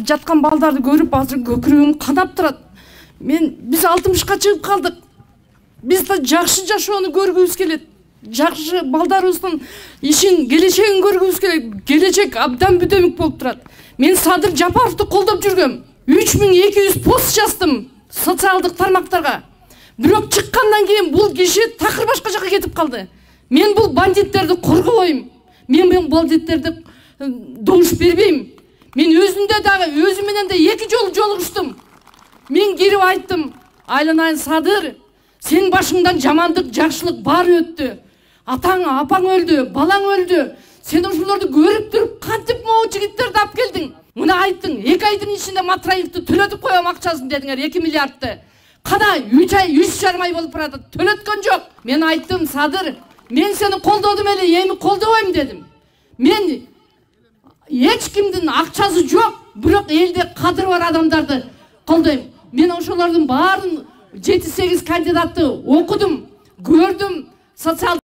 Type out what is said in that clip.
жаткан балдарды көрүп азыр көкүрөгүм кадап турат. Биз 60ка чыгып калдык. Биз да жакшы жашоону көргүбүз келет. Жакшы балдарыбыздын ишин, келечегин көргүбүз келет. Келечек абдан бүдөмүк болуп турат. Мен Садыр Жапаровду колдоп жүргөм. 3200 пост жаздым социалдык тармактарга. Бирок чыккандан кийин бул киши такыр башка жака кетип калды. Мен бул бандиттерди коргобойм. Мен бул бандиттерди добуш бербейм. Мен өзүмдө дагы өзүм менен да 2 жолу жолугуштум. Мен кирип айттым, айланайын Садыр, сен башыңдан жамандык, жакшылык баары өттү. Атаң, апаң өлдү, балаң өлдү. Сен ошолорду көрүп туруп, кантип могу жигиттерди алып келдиң? Муну айттың, 2 айдын ичинде Матраевди төлөтүп коем акчасын дедиңер, 2 миллиардты. Кана 3 ай, 3,5 ай болуп барат, төлөткөн жок. Мен айттым, Садыр, мен сени колдодум эле, эми колдобойм дедим. Мен эч кимдин акчасы жок, бирок элде кадыры бар адамдарды колдойм. Мен ошолордун баарын 7-8 кандидатты окудум, көрдүм, социал